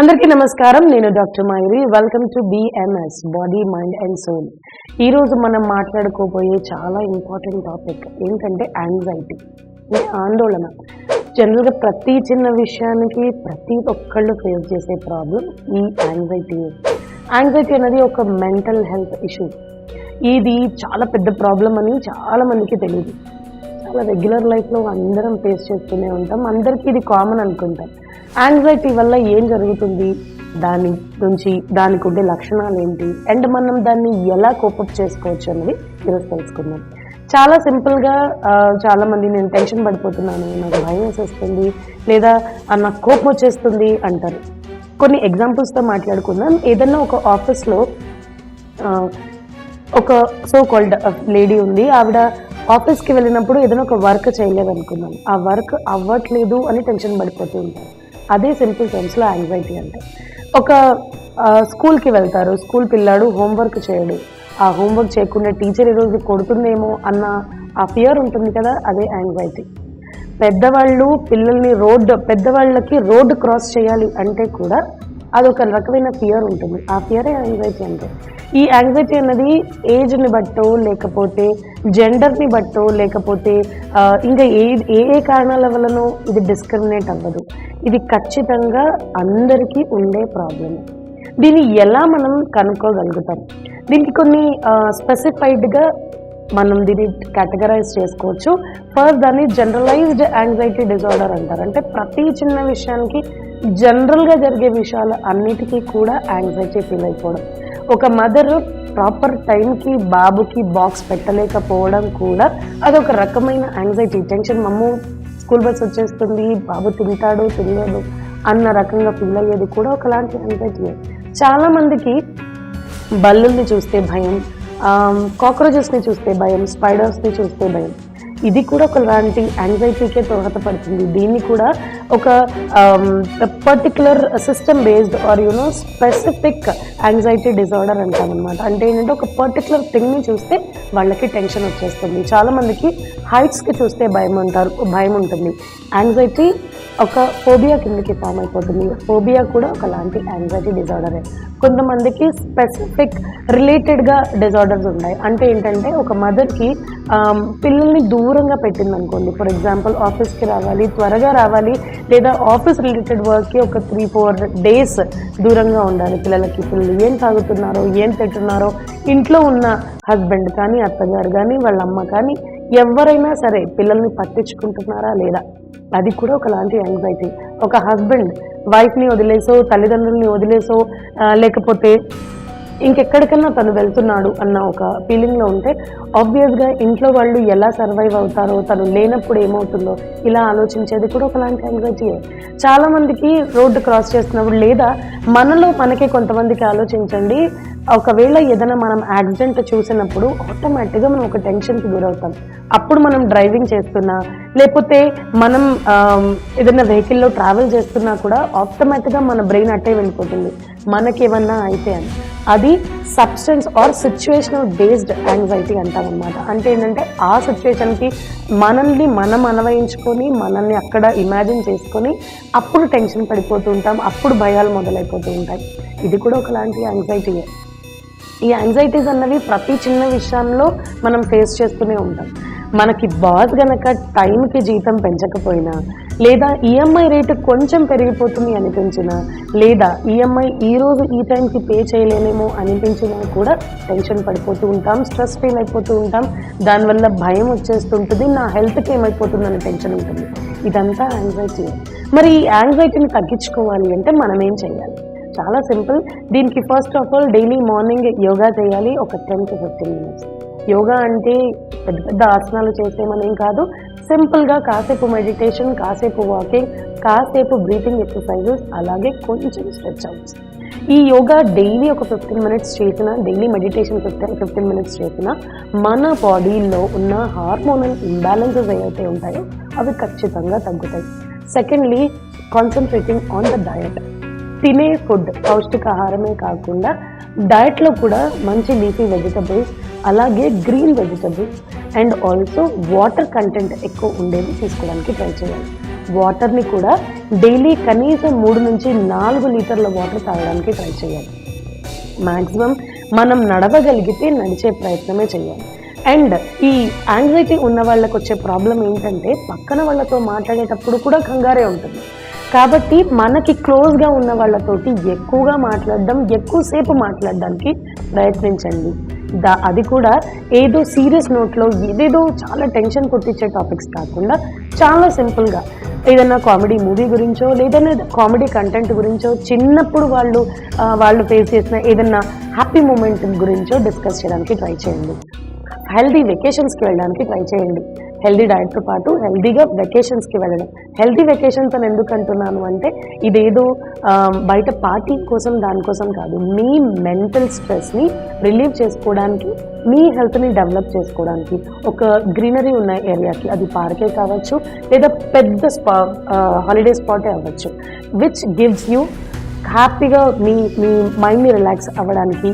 అందరికీ నమస్కారం. నేను doctor Mairi. Welcome to BMS body mind and soul. ఈరోజు మనం మాట్లాడుకోబోయే చాలా ఇంపార్టెంట్ టాపిక్ ఏంటంటే యాంగ్జైటీ, అంటే ఆందోళన. జనరల్గా ప్రతి చిన్న విషయానికి ప్రతి ఒక్కళ్ళు ఫేస్ చేసే ప్రాబ్లం ఈ యాంగ్జైటీ. యాంగ్జైటీ అనేది ఒక మెంటల్ హెల్త్ ఇష్యూ. ఇది చాలా పెద్ద ప్రాబ్లం అని చాలా మందికి తెలియదు. చాలా రెగ్యులర్ లైఫ్లో అందరం ఫేస్ చేస్తూనే ఉంటాం. అందరికీ ఇది కామన్ అనుకుంటాం. యాంగ్జైటీ వల్ల ఏం జరుగుతుంది, దాని నుంచి దానికి ఉండే లక్షణాలు ఏంటి, అండ్ మనం దాన్ని ఎలా కోపప్ చేసుకోవచ్చు అనేది ఈరోజు తెలుసుకుందాం. చాలా సింపుల్గా చాలామంది నేను టెన్షన్ పడిపోతున్నాను, నాకు భయం వేసేస్తుంది, లేదా నాకు కోపం వచ్చేస్తుంది అంటారు. కొన్ని ఎగ్జాంపుల్స్తో మాట్లాడుకుందాం. ఏదన్నా ఒక ఆఫీస్లో ఒక సో కాల్డ్ లేడీ ఉంది. ఆవిడ ఆఫీస్కి వెళ్ళినప్పుడు ఏదైనా ఒక వర్క్ చేయలేదు అనుకుందాం. ఆ వర్క్ అవ్వట్లేదు అని టెన్షన్ పడిపోతూ ఉంటారు. అదే సింపుల్ టర్మ్స్లో యాంగ్జైటీ అంటే. ఒక స్కూల్కి వెళ్తారు, స్కూల్ పిల్లాడు హోంవర్క్ చేయడు, ఆ హోంవర్క్ చేయకుండా టీచర్ ఈరోజు కొడుతుందేమో అన్న ఆ ఫియర్ ఉంటుంది కదా, అదే యాంగ్జైటీ. పెద్దవాళ్ళు పిల్లల్ని పెద్దవాళ్ళకి రోడ్డు క్రాస్ చేయాలి అంటే కూడా అదొక రకమైన ఫియర్ ఉంటుంది. ఆ ఫియరే యాంగ్జైటీ అంటే. ఈ యాంగ్జైటీ అన్నది ఏజ్ని బట్టో, లేకపోతే జెండర్ని బట్టో, లేకపోతే ఇంకా ఏ కారణాల వల్లనో ఇది డిస్క్రిమినేట్ అవ్వదు. ఇది ఖచ్చితంగా అందరికీ ఉండే ప్రాబ్లం. దీన్ని ఎలా మనం కనుక్కోగలుగుతాం? దీనికి కొన్ని స్పెసిఫైడ్గా మనం దీన్ని కేటగరైజ్ చేసుకోవచ్చు. ఫస్ట్ దాన్ని జనరలైజ్డ్ యాంగ్జైటీ డిజార్డర్ అంటారు. అంటే ప్రతి చిన్న విషయానికి జనరల్గా జరిగే విషయాలు అన్నిటికీ కూడా యాంగ్జైటీ ఫీల్ అయిపోవడం. ఒక మదర్ ప్రాపర్ టైంకి బాబుకి బాక్స్ పెట్టలేకపోవడం కూడా అదొక రకమైన యాంగ్జైటీ, టెన్షన్. మమ్మ స్కూల్ బస్ వచ్చేస్తుంది, బాబు తింటాడు తినలేదు అన్న రకంగా ఫీల్ అయ్యేది కూడా ఒకలాంటి యాంగ్జైటీ. చాలామందికి బల్లుల్ని చూస్తే భయం, కాక్రోచెస్ని చూస్తే భయం, స్పైడర్స్ని చూస్తే భయం. ఇది కూడా ఒకలాంటి యాంగ్జైటీకే దోహదపడుతుంది. దీన్ని కూడా ఒక particular system based or specific anxiety disorder అంటామన్నమాట. అంటే ఏంటంటే ఒక పర్టికులర్ థింగ్ని చూస్తే వాళ్ళకి టెన్షన్ వచ్చేస్తుంది. చాలామందికి హైట్స్కి చూస్తే భయం ఉంటుంది. యాంగ్జైటీ ఒక ఫోబియా కిందకి ఫామ్ అయిపోతుంది. ఫోబియా కూడా ఒకలాంటి యాంగ్జైటీ డిజార్డరే. కొంతమందికి స్పెసిఫిక్ రిలేటెడ్గా డిజార్డర్స్ ఉన్నాయి. అంటే ఏంటంటే ఒక మదర్కి పిల్లల్ని దూరంగా పెట్టింది అనుకోండి. ఫర్ ఎగ్జాంపుల్ ఆఫీస్కి రావాలి, త్వరగా రావాలి, లేదా ఆఫీస్ రిలేటెడ్ వర్క్కి ఒక 3-4 days దూరంగా ఉండాలి పిల్లలకి. పిల్లలు ఏం తాగుతున్నారో, ఏం తింటున్నారో, ఇంట్లో ఉన్న హస్బెండ్ కానీ, అత్తగారు కానీ, వాళ్ళ అమ్మ కానీ ఎవరైనా సరే పిల్లల్ని పట్టించుకుంటున్నారా లేదా, అది కూడా ఒకలాంటి యాంగ్జైటీ. ఒక హస్బెండ్ వైఫ్ని వదిలేసో, తల్లిదండ్రుల్ని వదిలేసో, లేకపోతే ఇంకెక్కడికన్నా తను వెళ్తున్నాడు అన్న ఒక ఫీలింగ్లో ఉంటే ఆబ్వియస్గా ఇంట్లో వాళ్ళు ఎలా సర్వైవ్ అవుతారో, తను లేనప్పుడు ఏమవుతుందో ఇలా ఆలోచించేది కూడా ఒకలాంటి యాంగ్జైటీయే. చాలామందికి రోడ్డు క్రాస్ చేస్తున్నప్పుడు, లేదా మనకే కొంతమందికి ఆలోచించండి, ఒకవేళ ఏదైనా మనం యాక్సిడెంట్ చూసినప్పుడు ఆటోమేటిక్గా మనం ఒక టెన్షన్కి గురవుతాం. అప్పుడు మనం డ్రైవింగ్ చేస్తున్నా, లేకపోతే మనం ఏదైనా వెహికల్లో ట్రావెల్ చేస్తున్నా కూడా ఆటోమేటిక్గా మన బ్రెయిన్ అట్టే వెళ్ళిపోతుంది, మనకేమన్నా అయితే అని. అది substance or situational based anxiety అంటామన్నమాట. అంటే ఏంటంటే ఆ సిచ్యువేషన్కి మనల్ని మనం అన్వయించుకొని, మనల్ని అక్కడ ఇమాజిన్ చేసుకొని అప్పుడు టెన్షన్ పడిపోతూ ఉంటాం, అప్పుడు భయాలు మొదలైపోతూ ఉంటాయి. ఇది కూడా ఒకలాంటి యాంగ్జైటీయే. ఈ యాంగ్జైటీస్ అన్నవి ప్రతి చిన్న విషయంలో మనం ఫేస్ చేస్తూనే ఉంటాం. మనకి బాస్ గనక టైంకి జీతం పెంచకపోయినా, లేదా ఈఎంఐ రేటు కొంచెం పెరిగిపోతుంది అనిపించినా, లేదా ఈఎంఐ ఈరోజు ఈ టైంకి పే చేయలేమేమో అనిపించినా కూడా టెన్షన్ పడిపోతూ ఉంటాం, స్ట్రెస్ ఫీల్ అయిపోతూ ఉంటాం. దానివల్ల భయం వచ్చేస్తుంటుంది, నా హెల్త్కి ఏమైపోతుందని టెన్షన్ ఉంటుంది. ఇదంతా యాంగ్జైటీ. మరి ఈ యాంగ్జైటీని తగ్గించుకోవాలి అంటే మనం ఏం చేయాలి? చాలా సింపుల్. దీనికి first of all daily morning yoga చేయాలి, ఒక 10 to 15 minutes. యోగా అంటే పెద్ద పెద్ద ఆసనాలు చేసేమనేం కాదు. సింపుల్గా కాసేపు మెడిటేషన్, కాసేపు వాకింగ్, కాసేపు బ్రీతింగ్ ఎక్సర్సైజెస్, అలాగే కొంచెం స్ట్రెచ్ అవుట్స్. ఈ యోగా డైలీ ఒక 15 minutes చేసినా, డైలీ మెడిటేషన్ 15 minutes చేసినా మన బాడీలో ఉన్న హార్మోనల్ ఇంబ్యాలెన్సెస్ ఏవైతే ఉంటాయో అవి ఖచ్చితంగా తగ్గుతాయి. Secondly, concentrating on the diet. తినే ఫుడ్ పౌష్టికాహారమే కాకుండా డయట్లో కూడా మంచి లీఫీ వెజిటబుల్స్, అలాగే green vegetables and also water content ఎక్కువ ఉండేది తీసుకోవడానికి ట్రై చేయాలి. వాటర్ని కూడా డైలీ కనీసం 3 నుంచి 4 లీటర్ల వాటర్ తాగడానికి ట్రై చేయాలి. మ్యాక్సిమం మనం నడవగలిగితే నడిచే ప్రయత్నమే చేయాలి. అండ్ ఈ యాంగ్జైటీ ఉన్న వాళ్ళకి వచ్చే ప్రాబ్లం ఏంటంటే పక్కన వాళ్ళతో మాట్లాడేటప్పుడు కూడా కంగారే ఉంటుంది. కాబట్టి మనకి క్లోజ్గా ఉన్న వాళ్ళతోటి ఎక్కువగా మాట్లాడడం, ఎక్కువసేపు మాట్లాడడానికి ప్రయత్నించండి. అది కూడా ఏదో సీరియస్ నోట్లో ఏదేదో చాలా టెన్షన్ పుట్టించే టాపిక్స్ కాకుండా చాలా సింపుల్గా ఏదైనా కామెడీ మూవీ గురించో లేదన్నా కామెడీ కంటెంట్ గురించో చిన్నప్పుడు వాళ్ళు ఫేస్ చేసిన ఏదైనా హ్యాపీ మూమెంట్ గురించో డిస్కస్ చేయడానికి ట్రై చేయండి. హెల్దీ వెకేషన్స్కి వెళ్ళడానికి ట్రై చేయండి. హెల్దీ డైట్తో పాటు హెల్దీగా వెకేషన్స్కి వెళ్ళడం. హెల్దీ వెకేషన్స్ అని ఎందుకు అంటున్నాను అంటే ఇదేదో బయట పార్టీ కోసం దానికోసం కాదు, మీ మెంటల్ స్ట్రెస్ని రిలీవ్ చేసుకోవడానికి, మీ హెల్త్ని డెవలప్ చేసుకోవడానికి ఒక గ్రీనరీ ఉన్న ఏరియాకి, అది పార్కే కావచ్చు లేదా పెద్ద హాలిడే స్పాటే అవ్వచ్చు, విచ్ గివ్స్ యూ హ్యాపీగా మీ మైండ్ని రిలాక్స్ అవ్వడానికి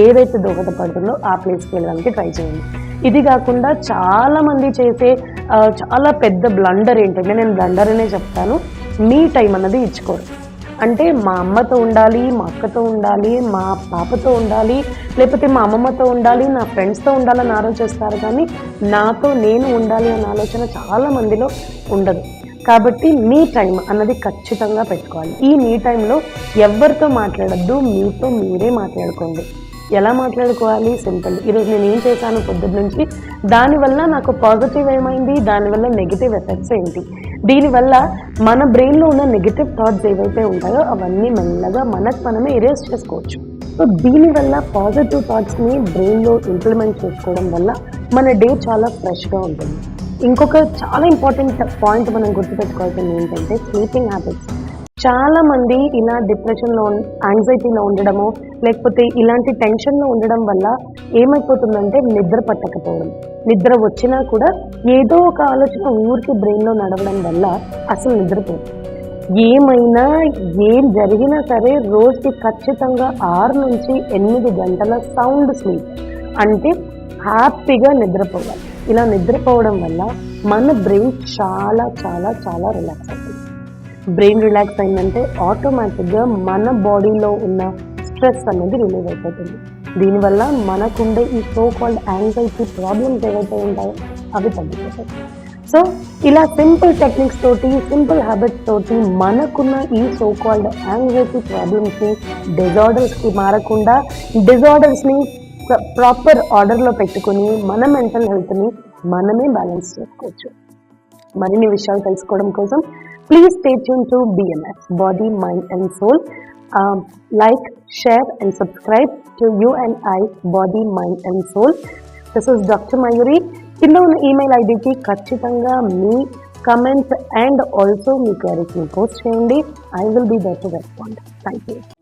ఏదైతే దోహదపడుతుందో ఆ ప్లేస్కి వెళ్ళడానికి ట్రై చేయండి. ఇది కాకుండా చాలామంది చేసే చాలా పెద్ద బ్లండర్ ఏంటంటే, నేను బ్లండర్ అనే చెప్తాను, మీ టైం అన్నది ఇచ్చుకోరు. అంటే మా అమ్మతో ఉండాలి, మా అక్కతో ఉండాలి, మా పాపతో ఉండాలి, లేకపోతే మా అమ్మమ్మతో ఉండాలి, నా ఫ్రెండ్స్తో ఉండాలని ఆలోచిస్తారు, కానీ నాతో నేను ఉండాలి అన్న ఆలోచన చాలా మందిలో ఉండదు. కాబట్టి మీ టైం అన్నది ఖచ్చితంగా పెట్టుకోవాలి. ఈ మీ టైంలో ఎవరితో మాట్లాడద్దు, మీతో మీరే మాట్లాడుకోండి. ఎలా మాట్లాడుకోవాలి? సింపుల్. ఈరోజు నేను ఏం చేశాను పొద్దున్న నుంచి, దానివల్ల నాకు పాజిటివ్ ఏమైంది, దానివల్ల నెగిటివ్ ఎఫెక్ట్స్ ఏంటి, దీనివల్ల మన బ్రెయిన్లో ఉన్న నెగిటివ్ థాట్స్ ఏవైతే ఉంటాయో అవన్నీ మెల్లగా మనమే ఎరేజ్ చేసుకోవచ్చు. సో దీనివల్ల పాజిటివ్ థాట్స్ని బ్రెయిన్లో ఇంప్లిమెంట్ చేసుకోవడం వల్ల మన డే చాలా ఫ్రెష్గా ఉంటుంది. ఇంకొక చాలా ఇంపార్టెంట్ పాయింట్ మనం గుర్తుపెట్టుకోవాల్సింది ఏంటంటే స్లీపింగ్ హ్యాబిట్స్. చాలామంది ఇలా డిప్రెషన్లో, యాంగ్జైటీలో ఉండడము, లేకపోతే ఇలాంటి టెన్షన్లో ఉండడం వల్ల ఏమైపోతుందంటే నిద్ర పట్టకపోవడం, నిద్ర వచ్చినా కూడా ఏదో ఒక ఆలోచన ఊరికి బ్రెయిన్లో నడవడం వల్ల అసలు నిద్రపోదు. ఏమైనా ఏం జరిగినా సరే రోజుకి ఖచ్చితంగా 6 నుంచి 8 గంటల సౌండ్ స్లీప్, అంటే హ్యాపీగా నిద్రపోవాలి. ఇలా నిద్రపోవడం వల్ల మన బ్రెయిన్ చాలా చాలా చాలా రిలాక్స్ అవుతుంది. బ్రెయిన్ రిలాక్స్ అయిందంటే ఆటోమేటిక్గా మన బాడీలో ఉన్న స్ట్రెస్ అనేది రిలీవ్ అయిపోతుంది. దీనివల్ల మనకుండే ఈ సో కాల్డ్ యాంగ్జైటీ ప్రాబ్లమ్స్ ఏవైతే ఉంటాయో అవి తగ్గిపోతాయి. సో ఇలా సింపుల్ టెక్నిక్స్ తోటి, సింపుల్ హ్యాబిట్స్ తోటి మనకున్న ఈ సో కాల్డ్ యాంగ్జైటీ ప్రాబ్లమ్స్ని డిజార్డర్స్కి మారకుండా, డిజార్డర్స్ని ప్రాపర్ ఆర్డర్లో పెట్టుకుని మన మెంటల్ హెల్త్ని మనమే బ్యాలెన్స్ చేసుకోవచ్చు. మరిన్ని విషయాలు తెలుసుకోవడం కోసం please stay tune to BMS, Body, Mind and Soul. Like, share and subscribe to You and I, Body, Mind and Soul. This is Dr. Mayuri. కింద ఉన్న ఈమెయిల్ ఐడికి ఖచ్చితంగా మీ కమెంట్స్ అండ్ ఆల్సో మీ క్వైరీస్ని పోస్ట్ చేయండి. I will be there to respond. Thank you.